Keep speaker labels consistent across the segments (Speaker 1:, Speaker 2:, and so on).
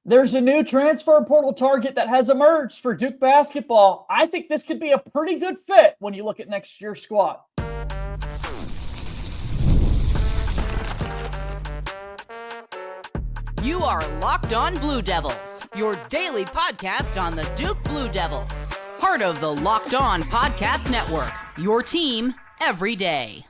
Speaker 1: There's a new transfer portal target that has emerged for Duke basketball. I think this could be a pretty good fit when you look at next year's squad.
Speaker 2: You are Locked On Blue Devils, your daily podcast on the Duke Blue Devils. Part of the Locked On Podcast Network, your team every day.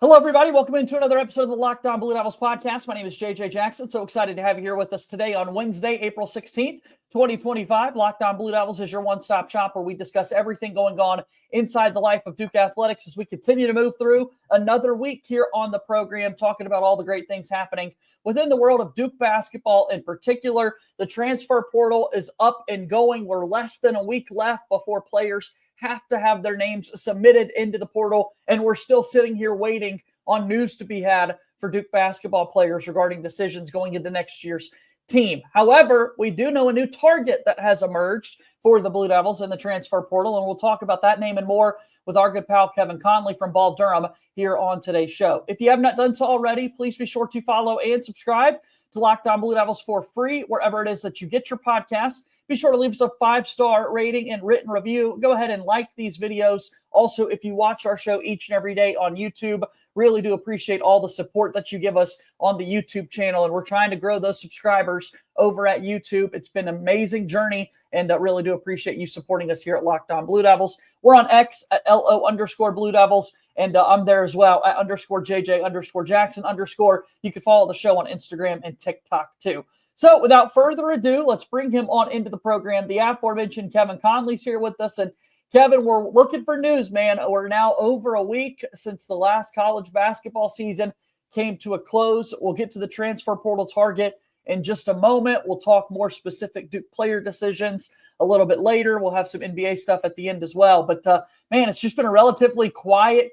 Speaker 1: Hello, everybody. Welcome into another episode of the Locked On Blue Devils podcast. My name is JJ Jackson. So excited to have you here with us today on Wednesday, April 16th, 2025. Locked On Blue Devils is your one-stop shop where we discuss everything going on inside the life of Duke athletics as we continue to move through another week here on the program, talking about all the great things happening within the world of Duke basketball in particular. The transfer portal is up and going. We're less than a week left before players have to have their names submitted into the portal, and we're still sitting here waiting on news to be had for Duke basketball players regarding decisions going into next year's team. However, we do know a new target that has emerged for the Blue Devils in the transfer portal, and we'll talk about that name and more with our good pal Kevin Connelly from Ball Durham here on today's show. If you have not done so already, please be sure to follow and subscribe to Locked On Blue Devils for free wherever it is that you get your podcasts. Be sure to leave us a 5-star rating and written review. Go ahead and like these videos. Also, if you watch our show each and every day on YouTube, really do appreciate all the support that you give us on the YouTube channel. And we're trying to grow those subscribers over at YouTube. It's been an amazing journey, and really do appreciate you supporting us here at Locked On Blue Devils. We're on X at LO_Blue Devils. And I'm there as well at _JJ_Jackson_. You can follow the show on Instagram and TikTok too. So without further ado, let's bring him on into the program. The aforementioned Kevin Connelly's here with us. And Kevin, we're looking for news, man. We're now over a week since the last college basketball season came to a close. We'll get to the transfer portal target in just a moment. We'll talk more specific Duke player decisions a little bit later. We'll have some NBA stuff at the end as well. But, man, it's just been a relatively quiet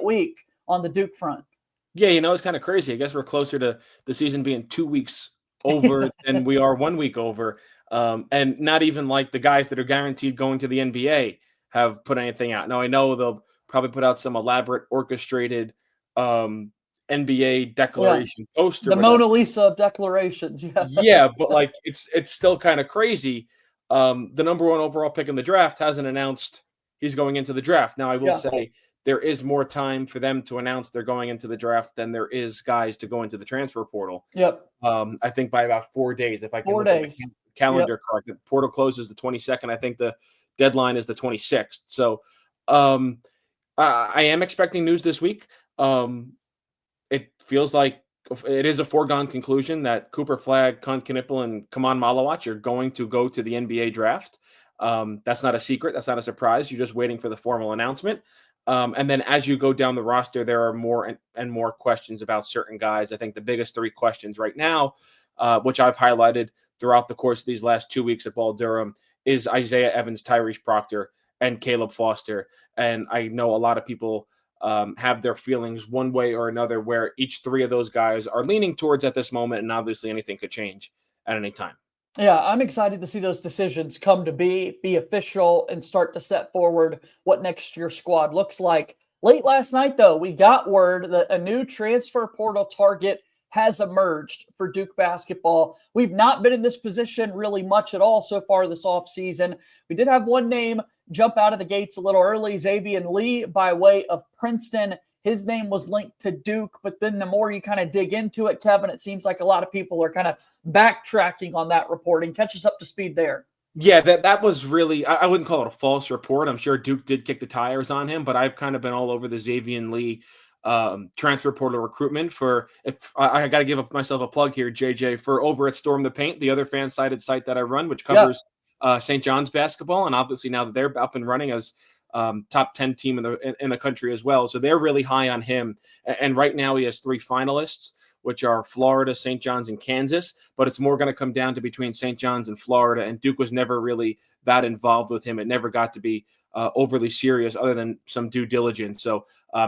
Speaker 1: week on the Duke front.
Speaker 3: Yeah, it's kind of crazy. I guess we're closer to the season being 2 weeks over than we are 1 week over. And not even like the guys that are guaranteed going to the NBA have put anything out. Now, I know they'll probably put out some elaborate orchestrated NBA declaration poster.
Speaker 1: The Mona Lisa of declarations.
Speaker 3: Yeah, but like it's still kind of crazy. The number one overall pick in the draft hasn't announced he's going into the draft. Now, I will say there is more time for them to announce they're going into the draft than there is guys to go into the transfer portal.
Speaker 1: Yep.
Speaker 3: I think by about 4 days, if I can look at the calendar correct. The portal closes the 22nd. I think the deadline is the 26th. So I am expecting news this week. It feels like it is a foregone conclusion that Cooper Flagg, Kunt Knippel, and Kaman Malawach are going to go to the NBA draft. That's not a secret. That's not a surprise. You're just waiting for the formal announcement. And then as you go down the roster, there are more and more questions about certain guys. I think the biggest 3 questions right now, which I've highlighted throughout the course of these last 2 weeks at Ball Durham, is Isaiah Evans, Tyrese Proctor, and Caleb Foster. And I know a lot of people have their feelings one way or another where each 3 of those guys are leaning towards at this moment, and obviously anything could change at any time.
Speaker 1: Yeah, I'm excited to see those decisions come to be official, and start to set forward what next year's squad looks like. Late last night, though, we got word that a new transfer portal target has emerged for Duke basketball. We've not been in this position really much at all so far this offseason. We did have one name jump out of the gates a little early, Xavier Lee by way of Princeton. His name was linked to Duke, but then the more you kind of dig into it, Kevin, it seems like a lot of people are kind of backtracking on that reporting. Catch us up to speed there.
Speaker 3: Yeah, that was really, I wouldn't call it a false report. I'm sure Duke did kick the tires on him, but I've kind of been all over the Xavier Lee transfer portal recruitment I got to give myself a plug here, JJ, for over at Storm the Paint, the other fan-sided site that I run, which covers St. John's basketball. And obviously now that they're up and running as top 10 team in the country as well. So they're really high on him. And right now he has 3 finalists, which are Florida, St. John's, and Kansas. But it's more going to come down to between St. John's and Florida. And Duke was never really that involved with him. It never got to be overly serious other than some due diligence. So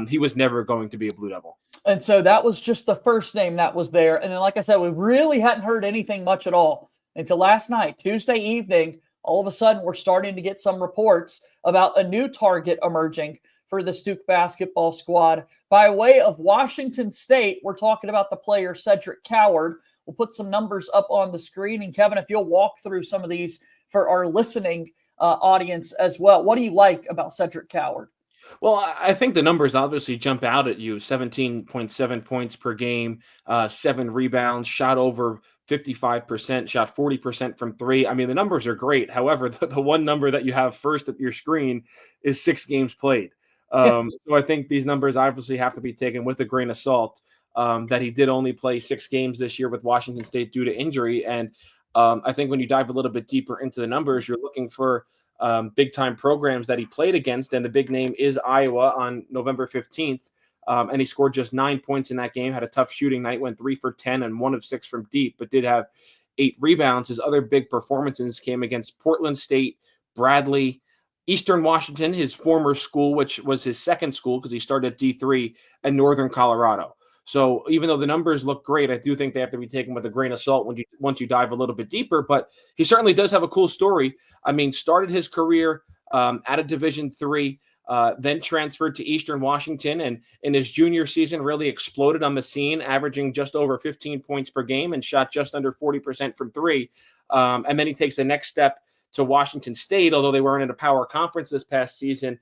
Speaker 3: he was never going to be a Blue Devil.
Speaker 1: And so that was just the first name that was there. And then, like I said, we really hadn't heard anything much at all until last night, Tuesday evening. All of a sudden, we're starting to get some reports about a new target emerging for the Duke basketball squad. By way of Washington State, we're talking about the player Cedric Coward, We'll put some numbers up on the screen. And Kevin, if you'll walk through some of these for our listening audience as well. What do you like about Cedric Coward?
Speaker 3: Well, I think the numbers obviously jump out at you. 17.7 points per game, 7 rebounds, shot over 55%, shot 40% from 3. I mean, the numbers are great. However, the one number that you have first at your screen is 6 games played. So I think these numbers obviously have to be taken with a grain of salt, that he did only play 6 games this year with Washington State due to injury. And I think when you dive a little bit deeper into the numbers, you're looking for big-time programs that he played against, and the big name is Iowa on November 15th, and he scored just 9 points in that game, had a tough shooting night, went 3 for 10 and 1 of 6 from deep, but did have 8 rebounds. His other big performances came against Portland State, Bradley, Eastern Washington, his former school, which was his second school because he started at D3, and Northern Colorado. So even though the numbers look great, I do think they have to be taken with a grain of salt once you dive a little bit deeper. But he certainly does have a cool story. I mean, started his career at a Division III, then transferred to Eastern Washington, and in his junior season really exploded on the scene, averaging just over 15 points per game and shot just under 40% from 3. And then he takes the next step to Washington State, although they weren't in a power conference this past season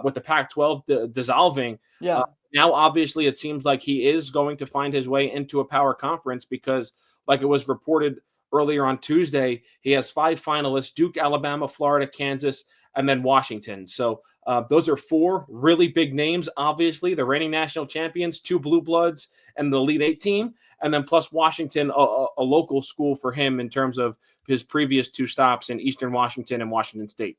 Speaker 3: with the Pac-12 dissolving.
Speaker 1: Yeah.
Speaker 3: Now, obviously, it seems like he is going to find his way into a power conference because, like it was reported earlier on Tuesday, he has 5 finalists: Duke, Alabama, Florida, Kansas, and then Washington. So those are 4 really big names, obviously. The reigning national champions, 2 Blue Bloods, and the Elite 8 team. And then plus Washington, a local school for him in terms of his previous 2 stops in Eastern Washington and Washington State.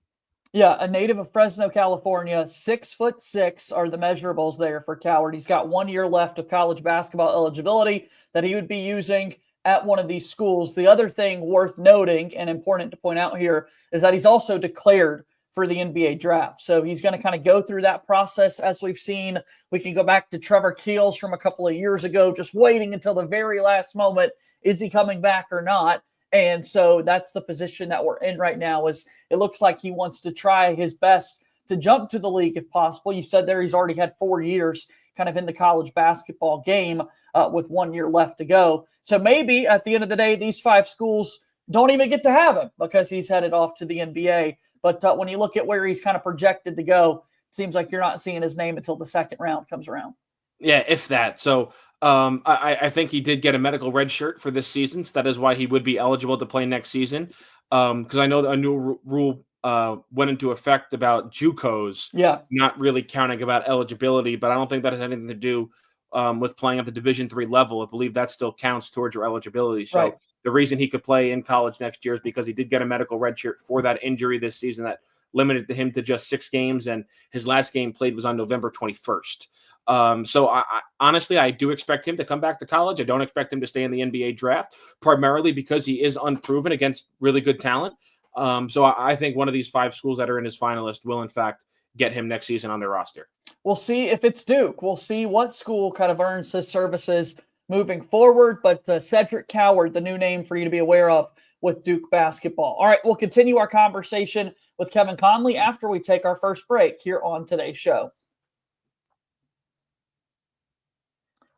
Speaker 1: Yeah, a native of Fresno, California, 6'6" are the measurables there for Coward. He's got 1 year left of college basketball eligibility that he would be using at one of these schools. The other thing worth noting and important to point out here is that he's also declared for the NBA draft. So he's going to kind of go through that process as we've seen. We can go back to Trevor Keels from a couple of years ago, just waiting until the very last moment. Is he coming back or not? And so that's the position that we're in right now. Is it looks like he wants to try his best to jump to the league if possible. You said there he's already had 4 years kind of in the college basketball game with 1 year left to go. So maybe at the end of the day, these 5 schools don't even get to have him because he's headed off to the NBA. But when you look at where he's kind of projected to go, it seems like you're not seeing his name until the second round comes around.
Speaker 3: Yeah, if that. So I think he did get a medical red shirt for this season. So that is why he would be eligible to play next season. Because I know that a new rule went into effect about JUCOs not really counting about eligibility, but I don't think that has anything to do with playing at the Division III level. I believe that still counts towards your eligibility. So the reason he could play in college next year is because he did get a medical red shirt for that injury this season that limited him to just 6 games, and his last game played was on November 21st. So I honestly, I do expect him to come back to college. I don't expect him to stay in the NBA draft, primarily because he is unproven against really good talent. So I think one of these 5 schools that are in his finalist will, in fact, get him next season on their roster. We'll
Speaker 1: see if it's Duke. We'll see what school kind of earns his services moving forward. But Cedric Coward, the new name for you to be aware of with Duke basketball. All right, we'll continue our conversation with Kevin Connelly after we take our first break here on today's show.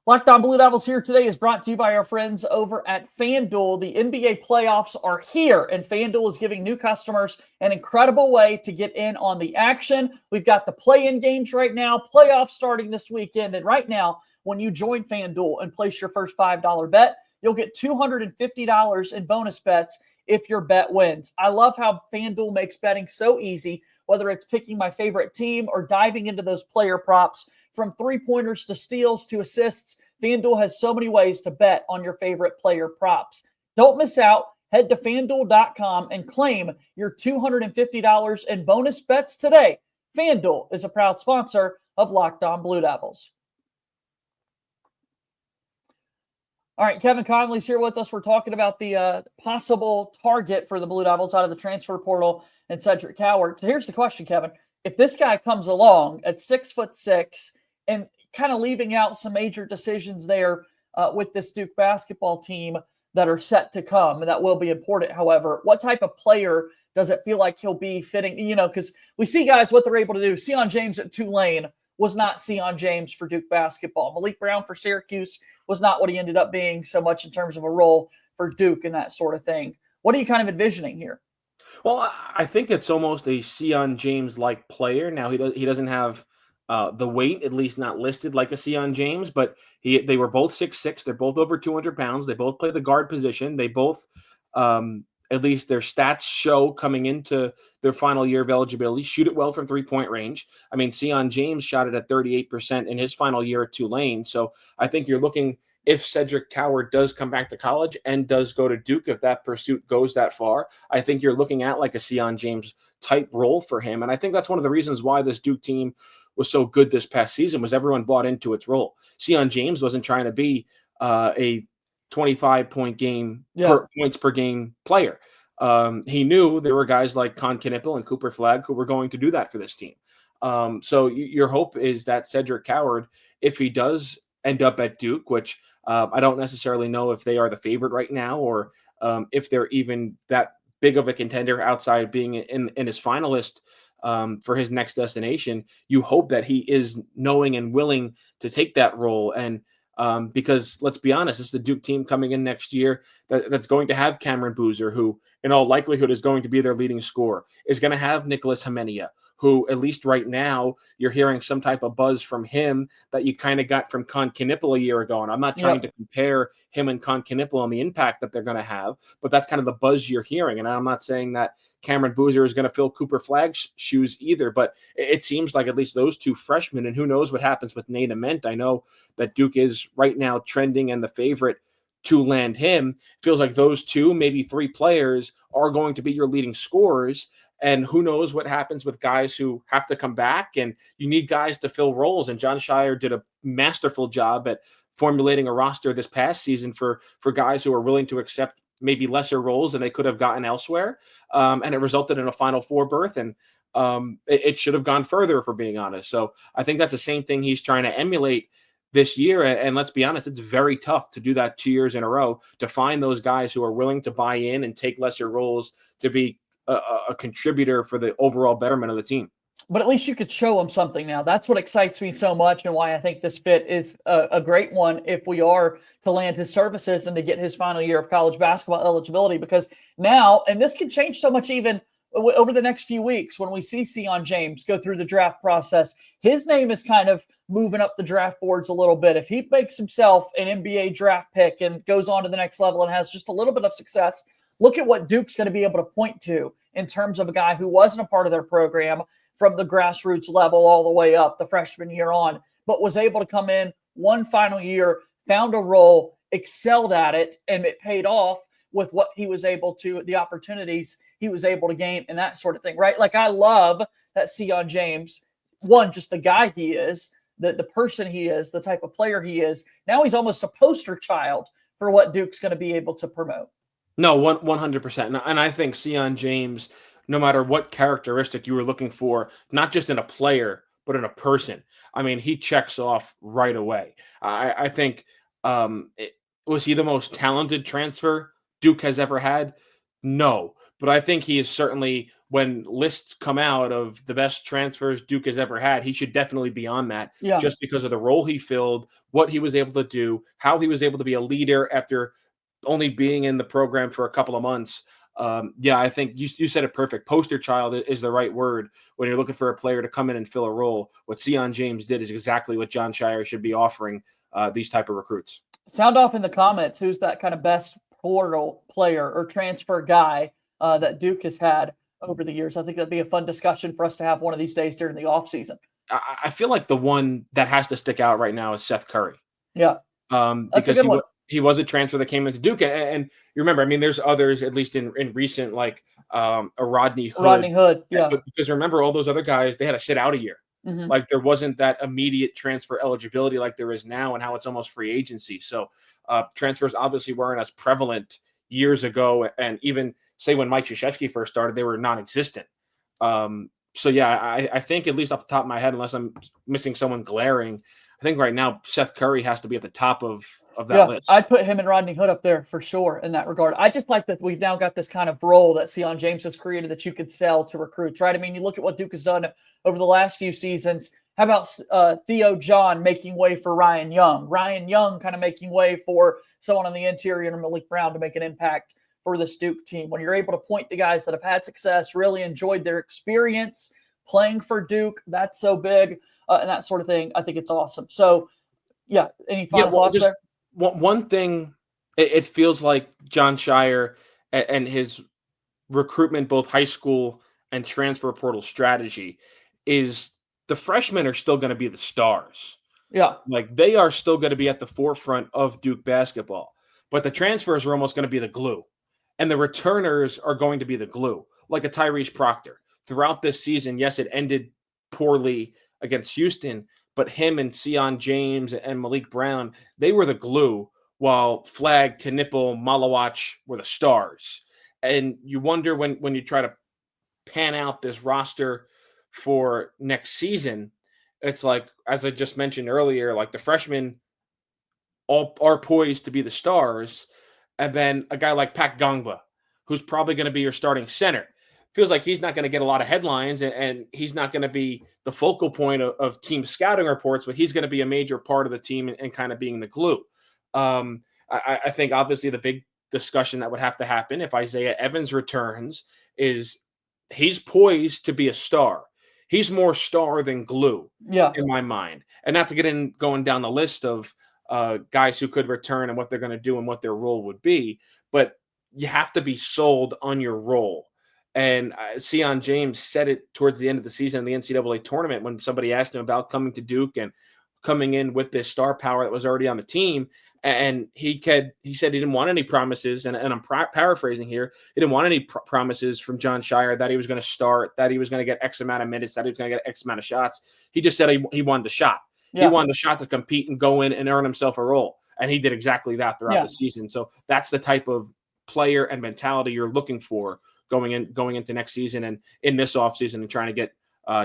Speaker 1: Locked On Blue Devils here today is brought to you by our friends over at FanDuel. The NBA playoffs are here, and FanDuel is giving new customers an incredible way to get in on the action. We've got the play-in games right now, playoffs starting this weekend, and right now, when you join FanDuel and place your first $5 bet, you'll get $250 in bonus bets if your bet wins. I love how FanDuel makes betting so easy, whether it's picking my favorite team or diving into those player props. From 3-pointers to steals to assists, FanDuel has so many ways to bet on your favorite player props. Don't miss out. Head to FanDuel.com and claim your $250 in bonus bets today. FanDuel is a proud sponsor of Locked On Blue Devils. All right, Kevin Connelly's here with us. We're talking about the possible target for the Blue Devils out of the transfer portal and Cedric Coward. So here's the question, Kevin. If this guy comes along at 6'6", and kind of leaving out some major decisions there with this Duke basketball team that are set to come, and that will be important, however, what type of player does it feel like he'll be fitting? You know, because we see guys, what they're able to do. Sion James at Tulane was not Sion James for Duke basketball. Malik Brown for Syracuse was not what he ended up being so much in terms of a role for Duke and that sort of thing. What are you kind of envisioning here?
Speaker 3: Well, I think it's almost a Sion James-like player. Now, he doesn't have the weight, at least not listed like a Sion James, but they were both 6'6". They're both over 200 pounds. They both play the guard position. They both, at least their stats show coming into their final year of eligibility, shoot it well from three-point range. I mean, Sion James shot it at 38% in his final year at Tulane. So I think you're looking, if Cedric Coward does come back to college and does go to Duke, if that pursuit goes that far, I think you're looking at like a Sion James type role for him. And I think that's one of the reasons why this Duke team was so good this past season, was everyone bought into its role. Sion James wasn't trying to be a 25-point game, points per game player. He knew there were guys like Con Knippel and Cooper Flagg who were going to do that for this team. So your hope is that Cedric Coward, if he does end up at Duke, which I don't necessarily know if they are the favorite right now, or if they're even that big of a contender outside of being in his finalist for his next destination, you hope that he is knowing and willing to take that role. And because let's be honest, it's the Duke team coming in next year that's going to have Cameron Boozer, who in all likelihood is going to be their leading scorer, is going to have Nicholas Hemenia, who at least right now you're hearing some type of buzz from him that you kind of got from Con Knippel a year ago. And I'm not trying to compare him and Con Knippel on the impact that they're going to have, but that's kind of the buzz you're hearing. And I'm not saying that Cameron Boozer is going to fill Cooper Flagg's shoes either, but it seems like at least those two freshmen, and who knows what happens with Nate Ament. I know that Duke is right now trending and the favorite to land him. Feels like those two, maybe three players are going to be your leading scorers. And who knows what happens with guys who have to come back, and you need guys to fill roles. And Jon Scheyer did a masterful job at formulating a roster this past season for guys who are willing to accept maybe lesser roles than they could have gotten elsewhere. And it resulted in a Final Four berth. And it should have gone further, if we're being honest. So I think that's the same thing he's trying to emulate this year. And let's be honest, it's very tough to do that 2 years in a row, to find those guys who are willing to buy in and take lesser roles to be a contributor for the overall betterment of the team.
Speaker 1: But at least you could show them something now. That's what excites me so much, and why I think this fit is a great one if we are to land his services and to get his final year of college basketball eligibility. Because now, and this can change so much even over the next few weeks when we see Sion James go through the draft process, his name is kind of moving up the draft boards a little bit. If he makes himself an NBA draft pick and goes on to the next level and has just a little bit of success, look at what Duke's going to be able to point to in terms of a guy who wasn't a part of their program from the grassroots level all the way up the freshman year on, but was able to come in one final year, found a role, excelled at it, and it paid off with what he was able to, the opportunities he was able to gain and that sort of thing, right? Like, I love that Sion James, one, just the guy he is, the person he is, the type of player he is. Now he's almost a poster child for what Duke's going to be able to promote.
Speaker 3: No, 100%. And I think Sion James, no matter what characteristic you were looking for, not just in a player, but in a person, I mean, he checks off right away. I think, was he the most talented transfer Duke has ever had? No, but I think he is certainly, when lists come out of the best transfers Duke has ever had, he should definitely be on that, just because of the role he filled, what he was able to do, how he was able to be a leader after only being in the program for a couple of months. I think you said it perfect. Poster child is the right word when you're looking for a player to come in and fill a role. What Sion James did is exactly what Jon Scheyer should be offering these type of recruits.
Speaker 1: Sound off in the comments who's that kind of best portal player or transfer guy that Duke has had over the years. I think that'd be a fun discussion for us to have one of these days during the offseason.
Speaker 3: I feel like the one that has to stick out right now is Seth Curry.
Speaker 1: Yeah.
Speaker 3: That's a good one. He was a transfer that came into Duke. And you remember, I mean, there's others, at least in recent, like a Rodney Hood.
Speaker 1: Rodney Hood, yeah.
Speaker 3: But because remember, all those other guys, they had to sit out a year. Mm-hmm. Like, there wasn't that immediate transfer eligibility like there is now, and how it's almost free agency. So transfers obviously weren't as prevalent years ago. And even, say, when Mike Krzyzewski first started, they were non-existent. I think, at least off the top of my head, unless I'm missing someone glaring, I think right now Seth Curry has to be at the top of that list.
Speaker 1: I'd put him and Rodney Hood up there for sure in that regard. I just like that we've now got this kind of role that Sion James has created that you could sell to recruits, right? I mean, you look at what Duke has done over the last few seasons. How about Theo John making way for Ryan Young? Ryan Young kind of making way for someone on the interior and Malik Brown to make an impact for this Duke team. When you're able to point to guys that have had success, really enjoyed their experience playing for Duke, that's so big, and that sort of thing. I think it's awesome. So, yeah, any final thoughts there?
Speaker 3: One thing, it feels like Jon Scheyer and his recruitment, both high school and transfer portal strategy, is the freshmen are still going to be the stars.
Speaker 1: Yeah.
Speaker 3: Like, they are still going to be at the forefront of Duke basketball. But the transfers are almost going to be the glue. And the returners are going to be the glue, like a Tyrese Proctor. Throughout this season, yes, it ended poorly against Houston, but him and Sion James and Malik Brown, they were the glue, while Flagg, Knipple, Malawach were the stars. And you wonder when you try to pan out this roster for next season, it's like, as I just mentioned earlier, like the freshmen all are poised to be the stars. And then a guy like Pat Gongba, who's probably going to be your starting center, feels like he's not going to get a lot of headlines, and he's not going to be the focal point of team scouting reports, but he's going to be a major part of the team and kind of being the glue. I think obviously the big discussion that would have to happen if Isaiah Evans returns is he's poised to be a star. He's more star than glue, in my mind. And not to get in going down the list of guys who could return and what they're going to do and what their role would be, but you have to be sold on your role. And Sion James said it towards the end of the season in the NCAA tournament when somebody asked him about coming to Duke and coming in with this star power that was already on the team. And he said he didn't want any promises, and I'm paraphrasing here, he didn't want any promises from Jon Scheyer that he was going to start, that he was going to get X amount of minutes, that he was going to get X amount of shots. He just said he wanted a shot. Yeah. He wanted a shot to compete and go in and earn himself a role. And he did exactly that throughout the season. So that's the type of player and mentality you're looking for going into next season and in this offseason and trying to get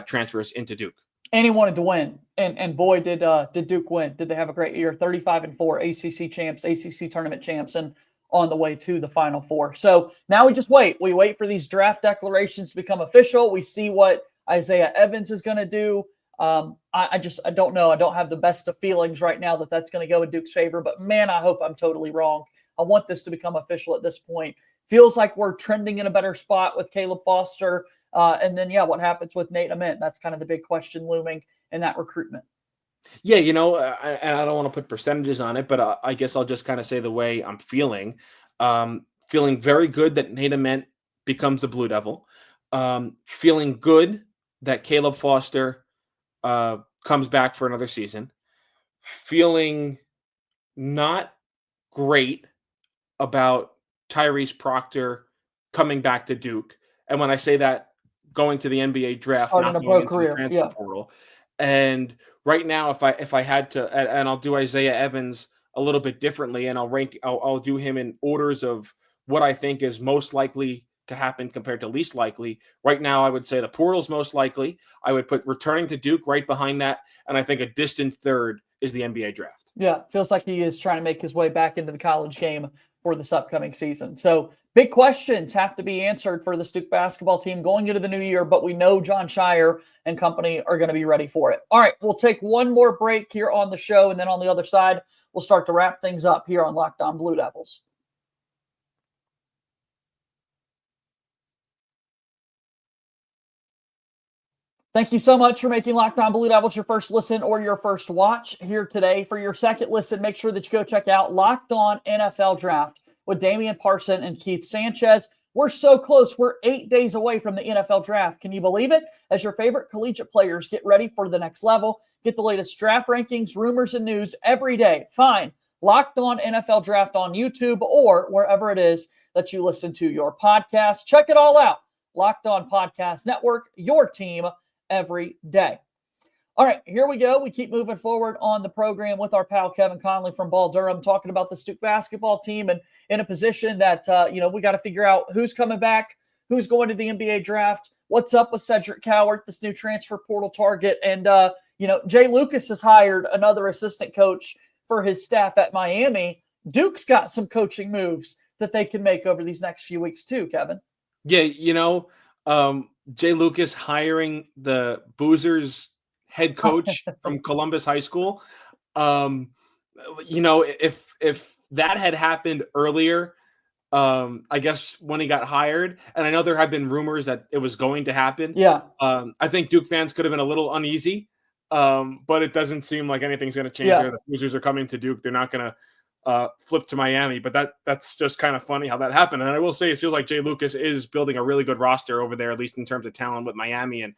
Speaker 3: transfers into Duke.
Speaker 1: And he wanted to win. And boy, did Duke win. Did they have a great year? 35-4, ACC champs, ACC tournament champs, and on the way to the Final Four. So now we just wait. We wait for these draft declarations to become official. We see what Isaiah Evans is going to do. I don't know. I don't have the best of feelings right now that that's going to go in Duke's favor, but man, I hope I'm totally wrong. I want this to become official at this point. Feels like we're trending in a better spot with Caleb Foster. And then, what happens with Nate Ament? That's kind of the big question looming in that recruitment.
Speaker 3: Yeah, and I don't want to put percentages on it, but I guess I'll just kind of say the way I'm feeling. Feeling very good that Nate Ament becomes the Blue Devil. Feeling good that Caleb Foster comes back for another season. Feeling not great about Tyrese Proctor coming back to Duke. And when I say that, going to the NBA draft,
Speaker 1: starting
Speaker 3: not
Speaker 1: a
Speaker 3: going
Speaker 1: pro
Speaker 3: into
Speaker 1: career,
Speaker 3: the transfer portal. And right now, if I had to, and I'll do Isaiah Evans a little bit differently, and I'll do him in orders of what I think is most likely to happen compared to least likely. Right now, I would say the portal's most likely. I would put returning to Duke right behind that, and I think a distant third is the NBA draft.
Speaker 1: Yeah, feels like he is trying to make his way back into the college game for this upcoming season. So big questions have to be answered for the Duke basketball team going into the new year, but we know Jon Scheyer and company are going to be ready for it. All right, we'll take one more break here on the show, and then on the other side, we'll start to wrap things up here on Locked On Blue Devils. Thank you so much for making Locked On Blue Devils your first listen or your first watch here today. For your second listen, make sure that you go check out Locked On NFL Draft with Damian Parson and Keith Sanchez. We're so close. We're 8 days away from the NFL Draft. Can you believe it? As your favorite collegiate players get ready for the next level, get the latest draft rankings, rumors, and news every day. Find Locked On NFL Draft on YouTube or wherever it is that you listen to your podcast. Check it all out. Locked On Podcast Network, your team every day. All right, here we go. We keep moving forward on the program with our pal Kevin Connelly from Ball Durham, talking about the Duke basketball team and in a position that, we got to figure out who's coming back, who's going to the NBA draft, what's up with Cedric Coward, this new transfer portal target. And, Jay Lucas has hired another assistant coach for his staff at Miami. Duke's got some coaching moves that they can make over these next few weeks too, Kevin.
Speaker 3: Yeah, Jay Lucas hiring the Boozers head coach from Columbus High School. If that had happened earlier, I guess when he got hired, and I know there have been rumors that it was going to happen.
Speaker 1: Yeah.
Speaker 3: I think Duke fans could have been a little uneasy, but it doesn't seem like anything's going to change there. The Hoosiers are coming to Duke. They're not going to flip to Miami, but that's just kind of funny how that happened. And I will say it feels like Jay Lucas is building a really good roster over there, at least in terms of talent with Miami and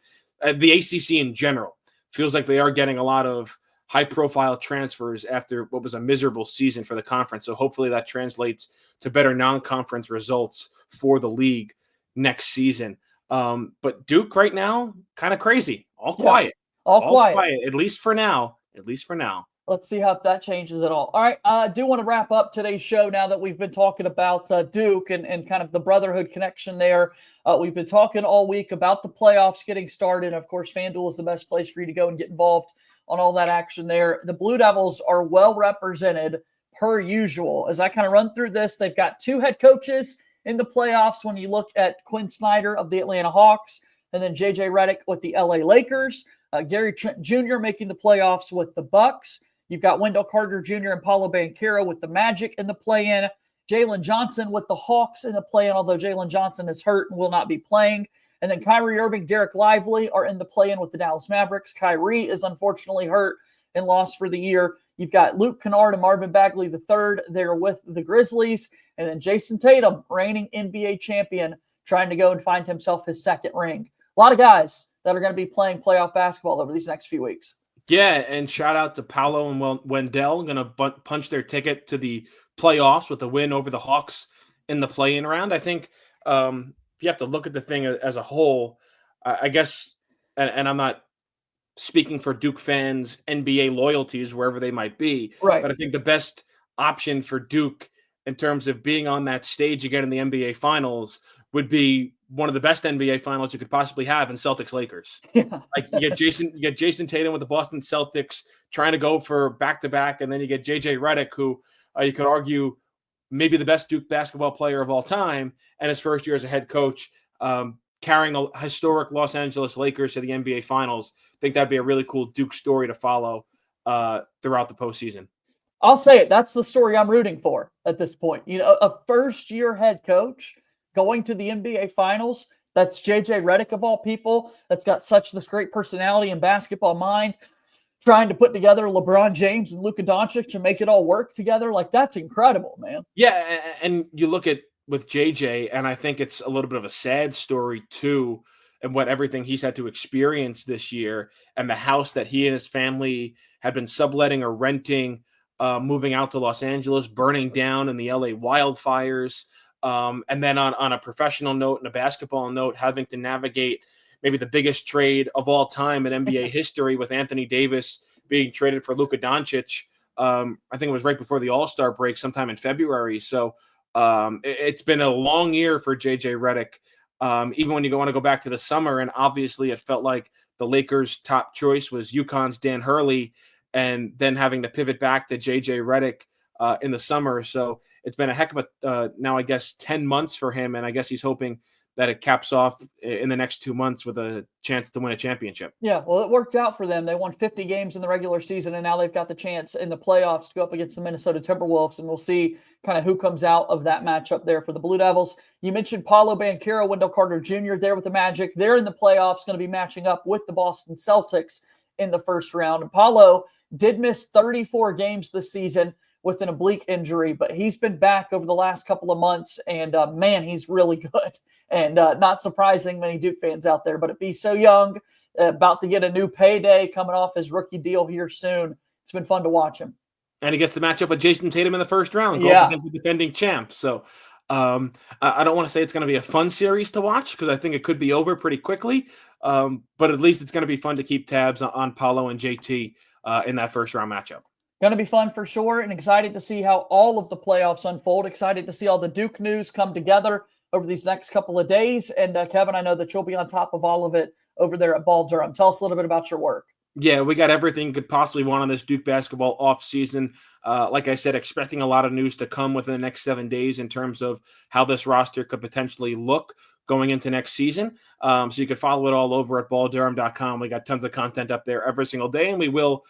Speaker 3: the ACC in general. Feels like they are getting a lot of high-profile transfers after what was a miserable season for the conference. So hopefully that translates to better non-conference results for the league next season. But Duke right now, kind of crazy. All quiet.
Speaker 1: All quiet.
Speaker 3: At least for now.
Speaker 1: Let's see how that changes at all. All right, I do want to wrap up today's show now that we've been talking about Duke and kind of the brotherhood connection there. We've been talking all week about the playoffs getting started. Of course, FanDuel is the best place for you to go and get involved on all that action there. The Blue Devils are well represented per usual. As I kind of run through this, they've got 2 head coaches in the playoffs when you look at Quinn Snyder of the Atlanta Hawks and then J.J. Redick with the L.A. Lakers. Gary Trent Jr. making the playoffs with the Bucks. You've got Wendell Carter Jr. and Paolo Banchero with the Magic in the play-in. Jalen Johnson with the Hawks in the play-in, although Jalen Johnson is hurt and will not be playing. And then Kyrie Irving, Derek Lively are in the play-in with the Dallas Mavericks. Kyrie is unfortunately hurt and lost for the year. You've got Luke Kennard and Marvin Bagley III there with the Grizzlies. And then Jayson Tatum, reigning NBA champion, trying to go and find himself his 2nd ring. A lot of guys that are going to be playing playoff basketball over these next few weeks.
Speaker 3: Yeah, and shout out to Paolo and Wendell, going to punch their ticket to the playoffs with a win over the Hawks in the play-in round. I think if you have to look at the thing as a whole, I guess, and I'm not speaking for Duke fans' NBA loyalties, wherever they might be,
Speaker 1: right,
Speaker 3: but I think the best option for Duke in terms of being on that stage again in the NBA Finals would be one of the best NBA Finals you could possibly have in Celtics-Lakers.
Speaker 1: Yeah.
Speaker 3: Like you get Jayson Tatum with the Boston Celtics trying to go for back-to-back, and then you get J.J. Redick, who you could argue maybe the best Duke basketball player of all time, and his first year as a head coach, carrying a historic Los Angeles Lakers to the NBA Finals. I think that'd be a really cool Duke story to follow throughout the postseason.
Speaker 1: I'll say it. That's the story I'm rooting for at this point. You know, a first-year head coach going to the NBA Finals. That's J.J. Redick of all people. That's got this great personality and basketball mind, trying to put together LeBron James and Luka Doncic to make it all work together. Like, that's incredible, man.
Speaker 3: Yeah, and you look at with JJ, and I think it's a little bit of a sad story too, and what everything he's had to experience this year, and the house that he and his family had been subletting or renting, moving out to Los Angeles, burning down in the LA wildfires. And then on a professional note and a basketball note, having to navigate maybe the biggest trade of all time in NBA history with Anthony Davis being traded for Luka Doncic. I think it was right before the All-Star break sometime in February. So it's been a long year for J.J. Redick. Even when you want to go back to the summer, and obviously it felt like the Lakers' top choice was UConn's Dan Hurley, and then having to pivot back to J.J. Redick in the summer. So it's been a heck of a, now I guess 10 months for him. And I guess he's hoping that it caps off in the next 2 months with a chance to win a championship.
Speaker 1: Yeah, well, it worked out for them. They won 50 games in the regular season, and now they've got the chance in the playoffs to go up against the Minnesota Timberwolves, and we'll see kind of who comes out of that matchup there for the Blue Devils. You mentioned Paolo Banchero, Wendell Carter Jr. there with the Magic. They're in the playoffs, going to be matching up with the Boston Celtics in the first round. And Paolo did miss 34 games this season with an oblique injury, but he's been back over the last couple of months, and man, he's really good. And not surprising many Duke fans out there, but if he's so young, about to get a new payday coming off his rookie deal here soon, it's been fun to watch him.
Speaker 3: And he gets to match up with Jayson Tatum in the first round,
Speaker 1: go
Speaker 3: against the defending champ. So I don't want to say it's going to be a fun series to watch, because I think it could be over pretty quickly, but at least it's going to be fun to keep tabs on Paolo and JT in that first round matchup.
Speaker 1: Going to be fun for sure, and excited to see how all of the playoffs unfold. Excited to see all the Duke news come together over these next couple of days. And Kevin, I know that you'll be on top of all of it over there at Ball Durham. Tell us a little bit about your work.
Speaker 3: Yeah, we got everything you could possibly want on this Duke basketball offseason. Like I said, expecting a lot of news to come within the next 7 days in terms of how this roster could potentially look going into next season. So you can follow it all over at balldurham.com. We got tons of content up there every single day, and we will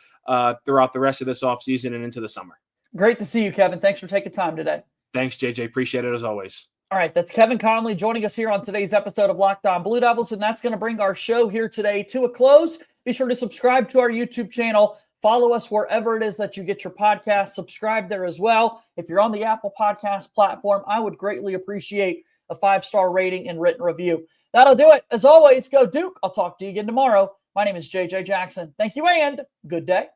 Speaker 3: throughout the rest of this offseason and into the summer.
Speaker 1: Great to see you, Kevin. Thanks for taking time today.
Speaker 3: Thanks, JJ. Appreciate it as always.
Speaker 1: All right, that's Kevin Connelly joining us here on today's episode of Locked On Blue Devils, and that's going to bring our show here today to a close. Be sure to subscribe to our YouTube channel. Follow us wherever it is that you get your podcast. Subscribe there as well. If you're on the Apple Podcast platform, I would greatly appreciate a 5-star rating and written review. That'll do it. As always, go Duke. I'll talk to you again tomorrow. My name is JJ Jackson. Thank you and good day.